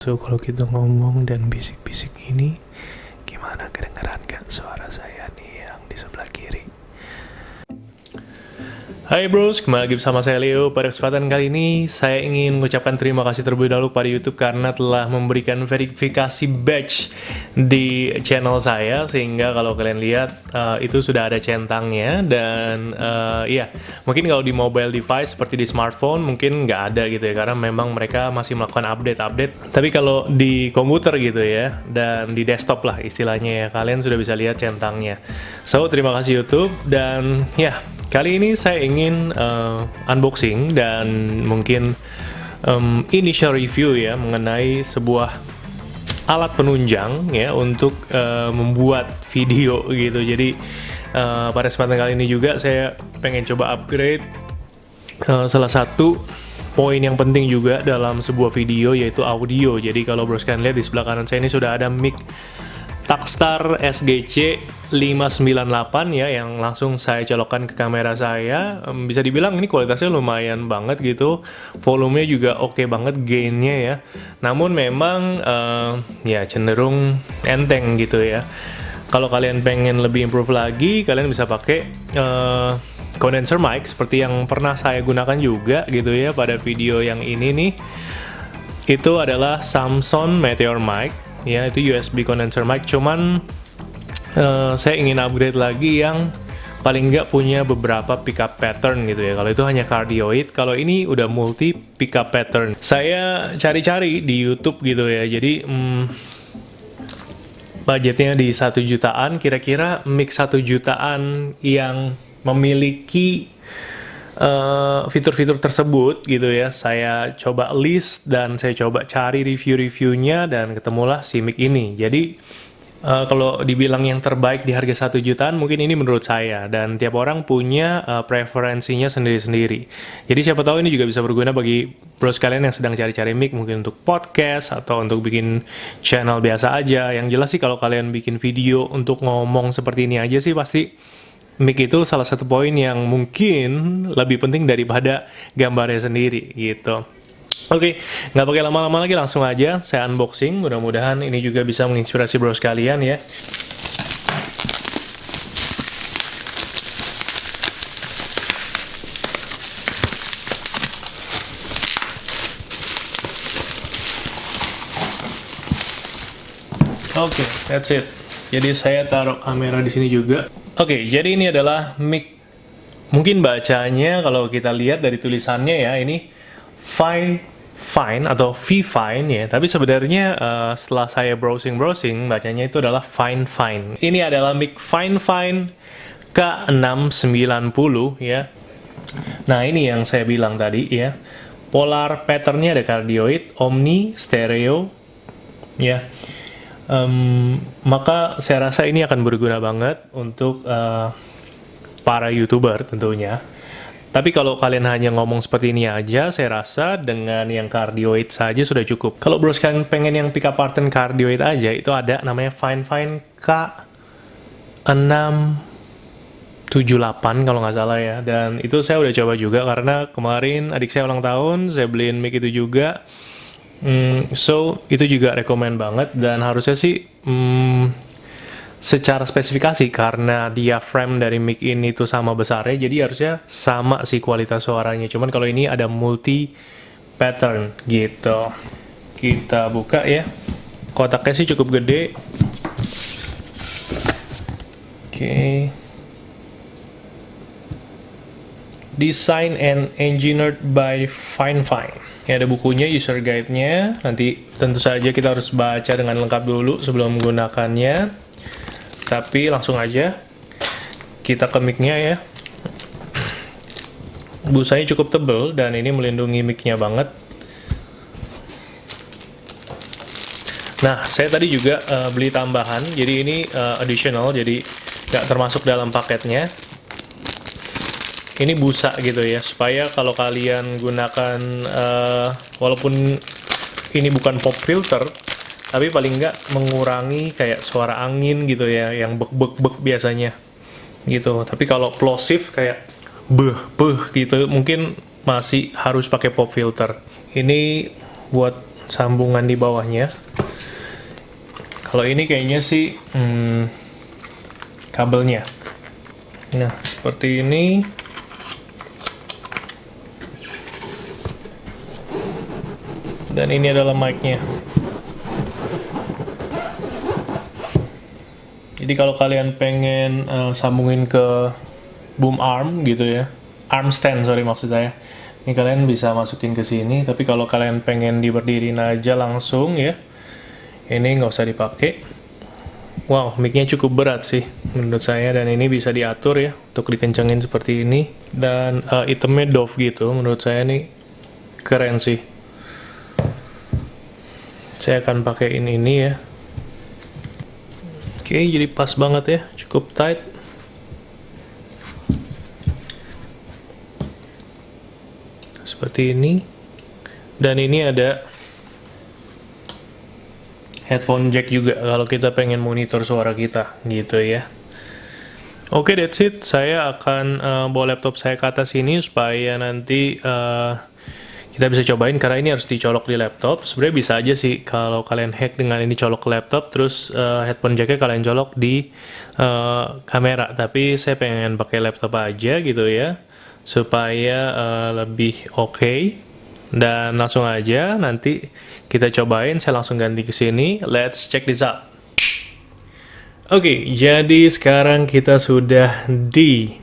So kalau kita ngomong dan bisik-bisik ini, gimana kedengeran kan suara saya nih yang di sebelah kiri? Hai bros, kembali lagi bersama saya Leo. Pada kesempatan kali ini, saya ingin mengucapkan terima kasih terlebih dahulu pada YouTube karena telah memberikan verifikasi badge di channel saya, sehingga kalau kalian lihat itu sudah ada centangnya. Dan ya, mungkin kalau di mobile device seperti di smartphone mungkin nggak ada gitu ya, karena memang mereka masih melakukan update. Tapi kalau di komputer gitu ya, dan di desktop lah istilahnya ya, kalian sudah bisa lihat centangnya. So, terima kasih YouTube, dan ya, kali ini saya ingin unboxing dan mungkin initial review ya mengenai sebuah alat penunjang ya untuk membuat video gitu. Jadi pada kesempatan kali ini juga saya pengen coba upgrade salah satu poin yang penting juga dalam sebuah video, yaitu audio. Jadi kalau bros kalian lihat di sebelah kanan saya ini sudah ada mic Takstar SGC 598 ya, yang langsung saya colokkan ke kamera saya. Bisa dibilang ini kualitasnya lumayan banget gitu, volumenya juga oke banget, gainnya ya. Namun memang ya cenderung enteng gitu ya. Kalau kalian pengen lebih improve lagi, kalian bisa pakai condenser mic seperti yang pernah saya gunakan juga gitu ya pada video yang ini nih. Itu adalah Samson Meteor Mic ya, itu USB condenser mic. Cuman saya ingin upgrade lagi yang paling nggak punya beberapa pickup pattern gitu ya. Kalau itu hanya cardioid, kalau ini udah multi pickup pattern. Saya cari-cari di YouTube gitu ya. Jadi budgetnya di 1 jutaan, kira-kira mic 1 jutaan yang memiliki fitur-fitur tersebut gitu ya, saya coba list dan saya coba cari review-reviewnya dan ketemulah si mic ini. Jadi kalau dibilang yang terbaik di harga 1 jutaan, mungkin ini menurut saya, dan tiap orang punya preferensinya sendiri-sendiri. Jadi siapa tahu ini juga bisa berguna bagi bros kalian yang sedang cari-cari mic, mungkin untuk podcast atau untuk bikin channel biasa aja. Yang jelas sih kalau kalian bikin video untuk ngomong seperti ini aja sih, pasti mic itu salah satu poin yang mungkin lebih penting daripada gambarnya sendiri gitu. Oke, nggak pakai lama-lama lagi, langsung aja saya unboxing. Mudah-mudahan ini juga bisa menginspirasi bros kalian ya. Oke, that's it. Jadi saya taruh kamera di sini juga. Oke, jadi ini adalah mic. Mungkin bacanya kalau kita lihat dari tulisannya ya, ini Fine atau V-Fine ya. Tapi sebenarnya setelah saya browsing bacanya itu adalah Fine. Ini adalah mic Fine K690 ya. Nah, ini yang saya bilang tadi ya. Polar patternnya ada cardioid, omni, stereo ya. Maka saya rasa ini akan berguna banget untuk para YouTuber tentunya. Tapi kalau kalian hanya ngomong seperti ini aja, saya rasa dengan yang cardioid saja sudah cukup. Kalau bros kalian pengen yang pickup pattern cardioid aja, itu ada namanya Fine K678 kalau nggak salah ya. Dan itu saya udah coba juga karena kemarin adik saya ulang tahun, saya beliin mic itu juga. So, itu juga rekomen banget, dan harusnya sih secara spesifikasi karena diaphragm dari mic ini tuh sama besarnya, jadi harusnya sama sih kualitas suaranya. Cuman kalau ini ada multi pattern gitu. Kita buka ya. Kotaknya sih cukup gede. Oke. Designed and engineered by Fine. Ini ada bukunya, user guide-nya. Nanti tentu saja kita harus baca dengan lengkap dulu sebelum menggunakannya. Tapi langsung aja kita ke mic-nya ya. Busanya cukup tebal dan ini melindungi mic-nya banget. Nah, saya tadi juga beli tambahan. Jadi ini additional, jadi nggak termasuk dalam paketnya. Ini busa gitu ya, supaya kalau kalian gunakan, walaupun ini bukan pop filter, tapi paling nggak mengurangi kayak suara angin gitu ya, yang bek biasanya gitu. Tapi kalau plosive kayak beh gitu, mungkin masih harus pakai pop filter. Ini buat sambungan di bawahnya. Kalau ini kayaknya sih kabelnya. Nah, seperti ini. Dan ini adalah mic-nya. Jadi kalau kalian pengen sambungin ke boom arm gitu ya, arm stand sorry maksud saya, ini kalian bisa masukin ke sini. Tapi kalau kalian pengen diberdiriin aja langsung ya, ini nggak usah dipakai. Wow, mic-nya cukup berat sih menurut saya, dan ini bisa diatur ya untuk dikencengin seperti ini. Dan itemnya Dove gitu, menurut saya nih keren sih. Saya akan pakaiin ini ya. Oke, jadi pas banget ya, cukup tight. Seperti ini. Dan ini ada headphone jack juga kalau kita pengen monitor suara kita gitu ya. Oke, that's it. Saya akan bawa laptop saya ke atas ini supaya nanti kita bisa cobain, karena ini harus dicolok di laptop. Sebenarnya bisa aja sih kalau kalian hack dengan ini colok ke laptop, terus headphone jacknya kalian colok di kamera. Tapi saya pengen pakai laptop aja gitu ya, supaya lebih oke. Dan langsung aja nanti kita cobain. Saya langsung ganti ke sini. Let's check this out. Oke, jadi sekarang kita sudah di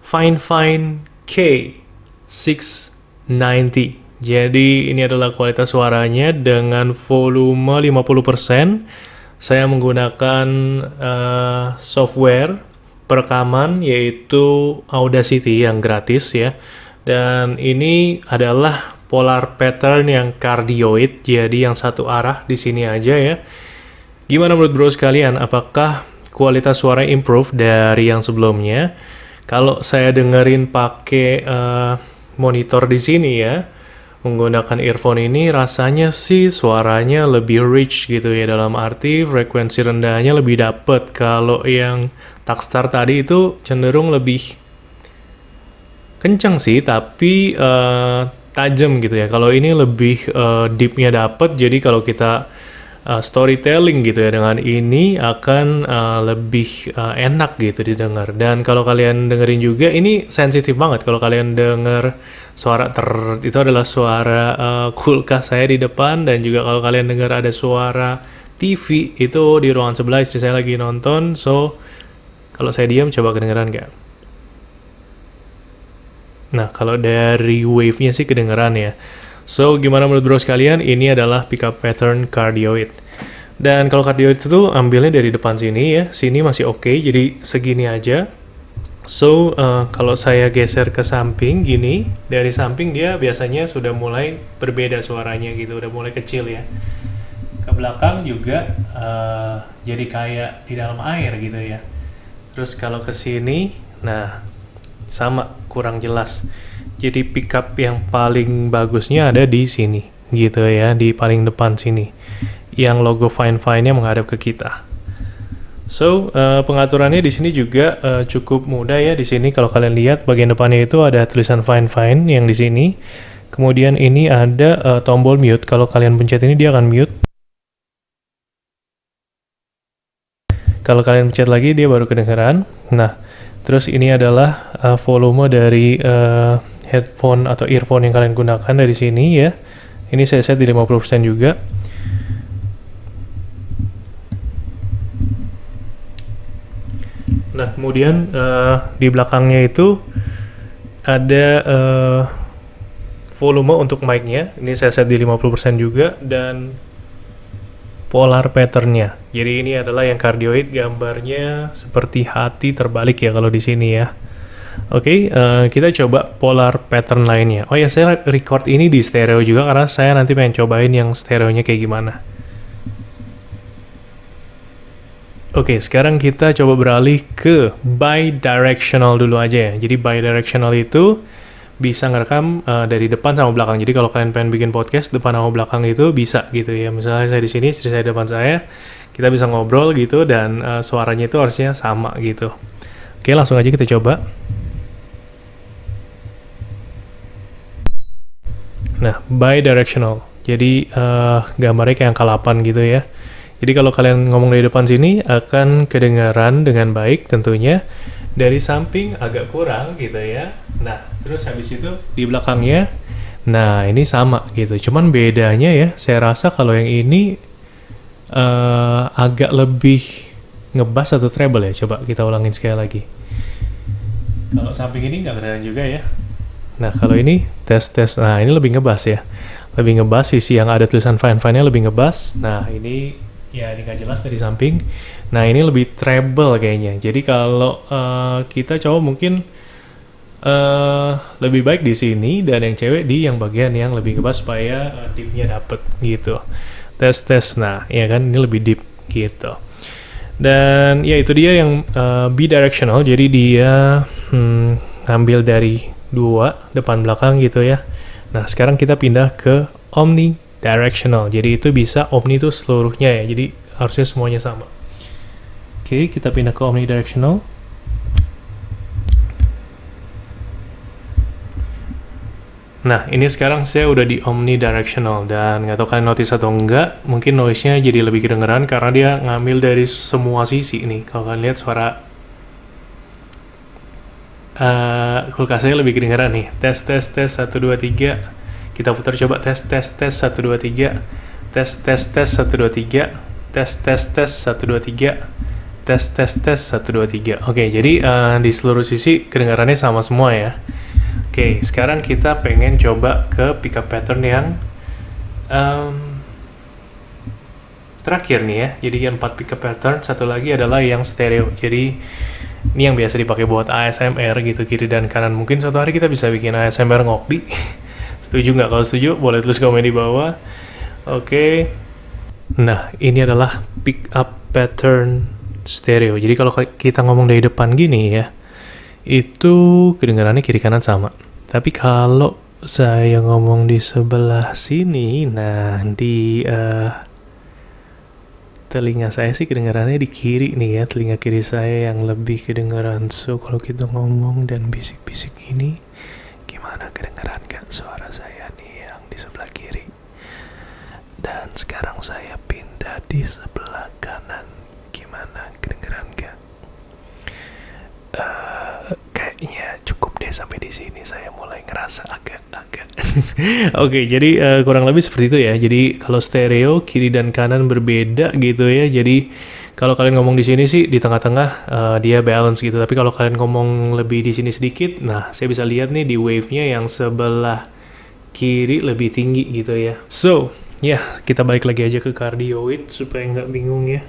Fine K690. Jadi ini adalah kualitas suaranya dengan volume 50%. Saya menggunakan software perekaman yaitu Audacity yang gratis ya. Dan ini adalah polar pattern yang cardioid, jadi yang satu arah di sini aja ya. Gimana menurut bro sekalian? Apakah kualitas suara improve dari yang sebelumnya? Kalau saya dengerin pakai monitor di sini ya, menggunakan earphone ini, rasanya sih suaranya lebih rich gitu ya, dalam arti frekuensi rendahnya lebih dapet. Kalau yang Takstar tadi itu cenderung lebih kenceng sih, tapi tajam gitu ya. Kalau ini lebih deepnya dapet, jadi kalau kita storytelling gitu ya dengan ini akan lebih enak gitu didengar. Dan kalau kalian dengerin juga, ini sensitif banget kalau kalian denger suara itu adalah suara kulkas saya di depan. Dan juga kalau kalian dengar ada suara TV itu di ruangan sebelah, istri saya lagi nonton. So kalau saya diam, coba kedengeran gak? Nah, kalau dari wave-nya sih kedengeran ya. So, gimana menurut bro sekalian? Ini adalah pickup pattern cardioid. Dan kalau cardioid itu ambilnya dari depan sini ya. Sini masih oke, jadi segini aja. So, kalau saya geser ke samping gini, dari samping dia biasanya sudah mulai berbeda suaranya gitu, udah mulai kecil ya. Ke belakang juga jadi kayak di dalam air gitu ya. Terus kalau ke sini, nah sama, kurang jelas. Jadi pickup yang paling bagusnya ada di sini gitu ya, di paling depan sini yang logo Fine-nya menghadap ke kita. So pengaturannya di sini juga cukup mudah ya. Di sini kalau kalian lihat bagian depannya itu ada tulisan Fine yang di sini. Kemudian ini ada tombol mute. Kalau kalian pencet ini dia akan mute. Kalau kalian pencet lagi dia baru kedengeran. Nah, terus ini adalah volume dari headphone atau earphone yang kalian gunakan dari sini ya. Ini saya set di 50% juga. Nah, kemudian di belakangnya itu ada volume untuk mic-nya. Ini saya set di 50% juga. Dan polar pattern-nya. Jadi ini adalah yang cardioid, gambarnya seperti hati terbalik ya kalau di sini ya. Oke, kita coba polar pattern lainnya. Oh ya, saya record ini di stereo juga karena saya nanti pengen cobain yang stereonya kayak gimana. Oke, sekarang kita coba beralih ke bidirectional dulu aja ya. Jadi bidirectional itu bisa ngerekam dari depan sama belakang. Jadi kalau kalian pengen bikin podcast depan sama belakang itu bisa gitu ya. Misalnya saya di sini, istri saya di depan saya, kita bisa ngobrol gitu dan suaranya itu harusnya sama gitu. Oke, langsung aja kita coba. Nah, bidirectional. Jadi gambarnya kayak angka 8 gitu ya. Jadi kalau kalian ngomong dari depan sini akan kedengaran dengan baik tentunya. Dari samping agak kurang gitu ya. Nah, terus habis itu di belakangnya, nah ini sama gitu. Cuman bedanya ya, saya rasa kalau yang ini agak lebih ngebass atau treble ya. Coba kita ulangin sekali lagi. Kalau samping ini nggak kedengaran juga ya. Nah, kalau ini tes. Nah, ini lebih ngebass ya. Lebih ngebass, sisi yang ada tulisan fine-nya lebih ngebass. Nah, ini ya ini nggak jelas dari samping. Nah, ini lebih treble kayaknya. Jadi kalau kita cowok mungkin lebih baik di sini, dan yang cewek di yang bagian yang lebih ngebass supaya deepnya dapet gitu. Tes. Nah, ya kan ini lebih deep gitu. Dan ya itu dia yang bidirectional. Jadi dia ngambil dari dua depan belakang gitu ya. Nah, sekarang kita pindah ke omnidirectional. Jadi itu bisa omni itu seluruhnya ya. Jadi harusnya semuanya sama. Oke, kita pindah ke omnidirectional. Nah, ini sekarang saya udah di omnidirectional, dan nggak tahu kalian notice atau enggak, mungkin noise-nya jadi lebih kedengeran karena dia ngambil dari semua sisi nih. Kalau kalian lihat suara kulkasnya lebih kedengeran nih. Tes 1 2 3. Kita putar coba tes 1 2 3. Tes 1 2 3. Tes 1 2 3. Tes 1 2 3. Oke, jadi di seluruh sisi kedengarannya sama semua ya. Oke, sekarang kita pengen coba ke pickup pattern yang terakhir nih ya. Jadi yang 4 pickup pattern, satu lagi adalah yang stereo. Jadi ini yang biasa dipakai buat ASMR gitu, kiri dan kanan. Mungkin suatu hari kita bisa bikin ASMR ngopi. Setuju nggak? Kalau setuju boleh tulis komen di bawah. Oke. Nah, ini adalah pickup pattern stereo. Jadi kalau kita ngomong dari depan gini ya, itu kedengarannya kiri kanan sama. Tapi kalau saya ngomong di sebelah sini, nah di telinga saya sih kedengarannya di kiri nih ya, telinga kiri saya yang lebih kedengaran. So kalau kita ngomong dan bisik-bisik ini, gimana kedengaran gak suara saya nih yang di sebelah kiri? Dan sekarang saya pindah di sebelah kanan, gimana kedengaran gak? Kayaknya cukup deh sampai di sini, saya mulai ngerasa agak. Oke, jadi kurang lebih seperti itu ya. Jadi kalau stereo kiri dan kanan berbeda gitu ya. Jadi kalau kalian ngomong di sini sih di tengah-tengah dia balance gitu. Tapi kalau kalian ngomong lebih di sini sedikit, nah saya bisa lihat nih di wave-nya yang sebelah kiri lebih tinggi gitu ya. So, ya kita balik lagi aja ke cardioid supaya nggak bingung ya.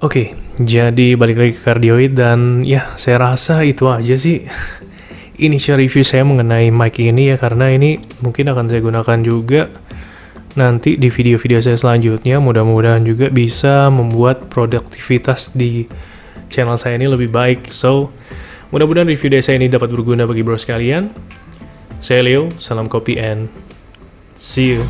Oke, jadi balik lagi ke cardioid, dan ya saya rasa itu aja sih initial review saya mengenai mic ini ya, karena ini mungkin akan saya gunakan juga nanti di video-video saya selanjutnya. Mudah-mudahan juga bisa membuat produktivitas di channel saya ini lebih baik. So, mudah-mudahan review dari saya ini dapat berguna bagi bro sekalian. Saya Leo, salam kopi and see you.